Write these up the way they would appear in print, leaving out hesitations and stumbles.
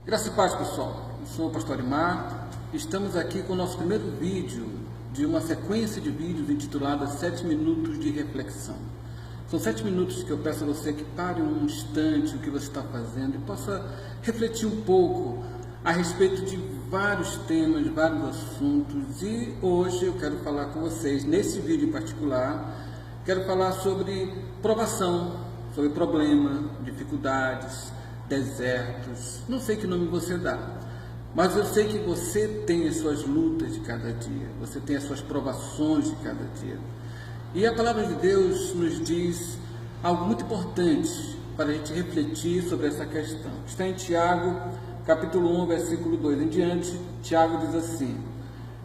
Graça e paz, pessoal. Eu sou o pastor Arimar. Estamos aqui com o nosso primeiro vídeo de uma sequência de vídeos intitulada 7 minutos de reflexão. São 7 minutos que eu peço a você que pare um instante o que você está fazendo e possa refletir um pouco a respeito de vários temas, vários assuntos. E hoje eu quero falar com vocês, nesse vídeo em particular, quero falar sobre provação, sobre problema, dificuldades, desertos, não sei que nome você dá, mas eu sei que você tem as suas lutas de cada dia, você tem as suas provações de cada dia. E a palavra de Deus nos diz algo muito importante para a gente refletir sobre essa questão. Está em Tiago, capítulo 1, versículo 2 em diante. Tiago diz assim: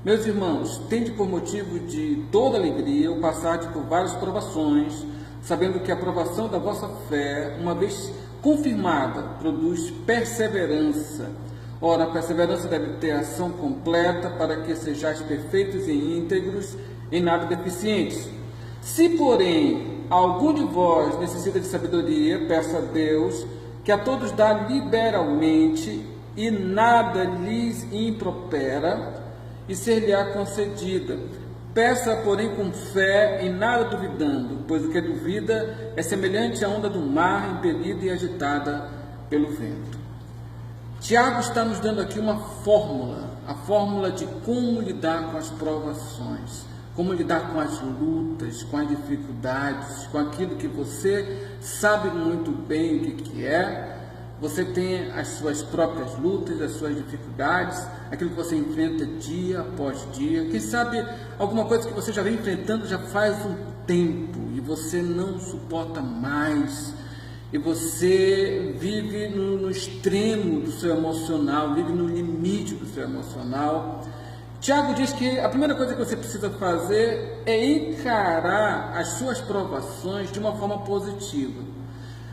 meus irmãos, tende por motivo de toda alegria o passar por várias provações, sabendo que a provação da vossa fé, uma vez confirmada, produz perseverança. Ora, a perseverança deve ter ação completa, para que sejais perfeitos e íntegros, em nada deficientes. Se, porém, algum de vós necessita de sabedoria, peça a Deus, que a todos dá liberalmente, e nada lhes impropera, e ser-lhe-á concedida. Peça, porém, com fé e nada duvidando, pois o que duvida é semelhante à onda do mar, impelida e agitada pelo vento. Tiago está nos dando aqui uma fórmula, a fórmula de como lidar com as provações, como lidar com as lutas, com as dificuldades, com aquilo que você sabe muito bem o que é. Você tem as suas próprias lutas, as suas dificuldades, aquilo que você enfrenta dia após dia. Quem sabe alguma coisa que você já vem enfrentando já faz um tempo e você não suporta mais. E você vive no extremo do seu emocional, vive no limite do seu emocional. Tiago diz que a primeira coisa que você precisa fazer é encarar as suas provações de uma forma positiva.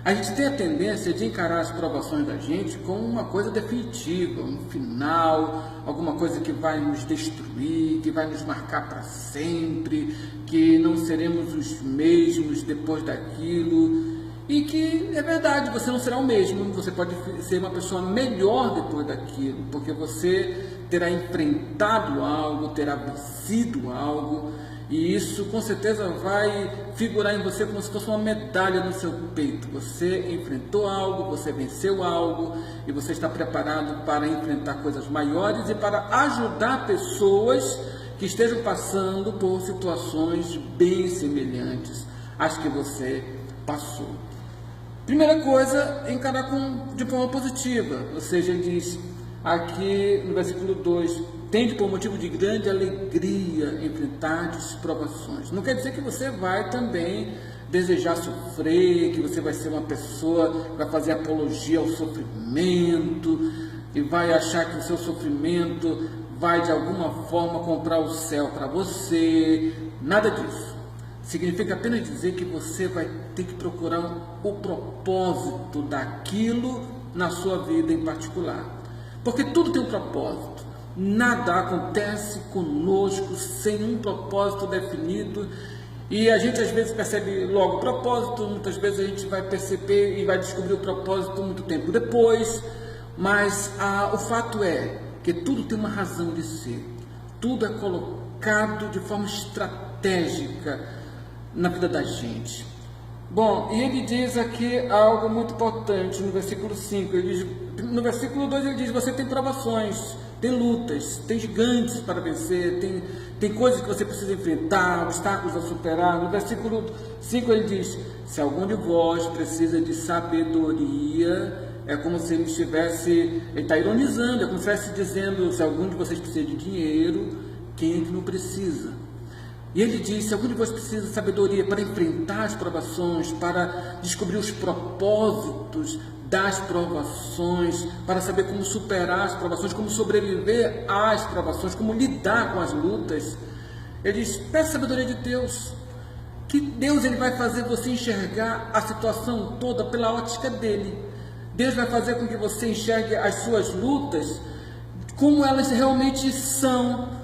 A gente tem a tendência de encarar as provações da gente como uma coisa definitiva, um final, alguma coisa que vai nos destruir, que vai nos marcar para sempre, que não seremos os mesmos depois daquilo. E que é verdade, você não será o mesmo, você pode ser uma pessoa melhor depois daquilo, porque você terá enfrentado algo, terá vencido algo. E isso com certeza vai figurar em você como se fosse uma medalha no seu peito. Você enfrentou algo, você venceu algo e você está preparado para enfrentar coisas maiores e para ajudar pessoas que estejam passando por situações bem semelhantes às que você passou. Primeira coisa, encarar de forma positiva, ou seja, ele diz aqui no versículo 2, tende por motivo de grande alegria enfrentar provações. Não quer dizer que você vai também desejar sofrer, que você vai ser uma pessoa que vai fazer apologia ao sofrimento e vai achar que o seu sofrimento vai de alguma forma comprar o céu para você. Nada disso. Significa apenas dizer que você vai ter que procurar o propósito daquilo na sua vida em particular. Porque tudo tem um propósito. Nada acontece conosco sem um propósito definido. E a gente às vezes percebe logo o propósito, muitas vezes a gente vai perceber e vai descobrir o propósito muito tempo depois. Mas o fato é que tudo tem uma razão de ser. Tudo é colocado de forma estratégica na vida da gente. Bom, e ele diz aqui algo muito importante no versículo 5. No versículo 2 ele diz: você tem provações, tem lutas, tem gigantes para vencer, tem coisas que você precisa enfrentar, obstáculos a superar. No versículo 5 ele diz: se algum de vós precisa de sabedoria, é como se ele está ironizando, é como se estivesse dizendo: se algum de vocês precisa de dinheiro, quem é que não precisa? E ele diz: se algum de vós precisa de sabedoria para enfrentar as provações, para descobrir os propósitos das provações, para saber como superar as provações, como sobreviver às provações, como lidar com as lutas, ele diz: peça sabedoria de Deus, que Deus ele vai fazer você enxergar a situação toda pela ótica dele. Deus vai fazer com que você enxergue as suas lutas como elas realmente são,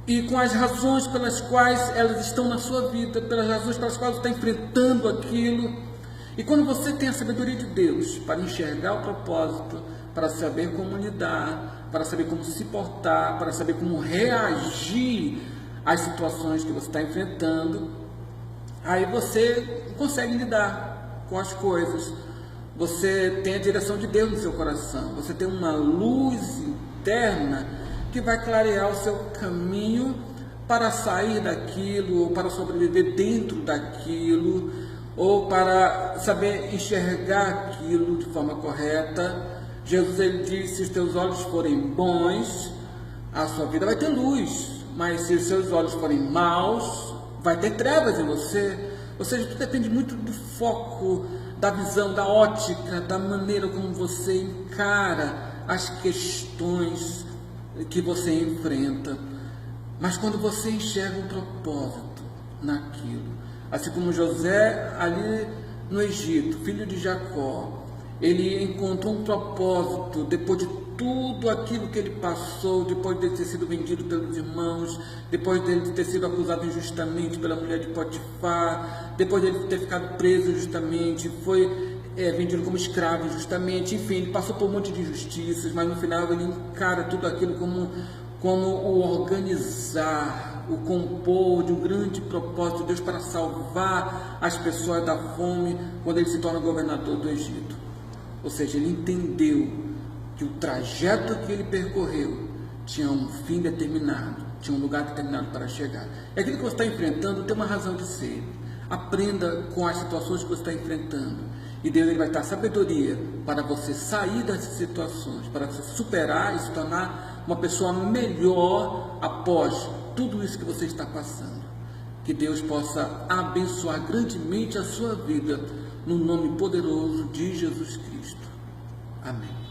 e com as razões pelas quais elas estão na sua vida, pelas razões pelas quais você está enfrentando aquilo. E quando você tem a sabedoria de Deus para enxergar o propósito, para saber como lidar, para saber como se portar, para saber como reagir às situações que você está enfrentando, aí você consegue lidar com as coisas. Você tem a direção de Deus no seu coração, você tem uma luz interna que vai clarear o seu caminho para sair daquilo, ou para sobreviver dentro daquilo, ou para saber enxergar aquilo de forma correta. Jesus, ele diz: se os teus olhos forem bons, a sua vida vai ter luz, mas se os seus olhos forem maus, vai ter trevas em você. Ou seja, tudo depende muito do foco, da visão, da ótica, da maneira como você encara as questões que você enfrenta. Mas quando você enxerga um propósito naquilo, assim como José ali no Egito, filho de Jacó, ele encontrou um propósito depois de tudo aquilo que ele passou, depois de ter sido vendido pelos irmãos, depois de ter sido acusado injustamente pela mulher de Potifar, depois de ter ficado preso injustamente, foi vendido como escravo injustamente, enfim, ele passou por um monte de injustiças, mas no final ele encara tudo aquilo como o organizar, o compor de um grande propósito de Deus para salvar as pessoas da fome, quando ele se torna governador do Egito. Ou seja, ele entendeu que o trajeto que ele percorreu tinha um fim determinado, tinha um lugar determinado para chegar. E aquilo que você está enfrentando tem uma razão de ser. Aprenda com as situações que você está enfrentando. E Deus, ele vai dar sabedoria para você sair dessas situações, para você superar e se tornar uma pessoa melhor após tudo isso que você está passando. Que Deus possa abençoar grandemente a sua vida, no nome poderoso de Jesus Cristo. Amém.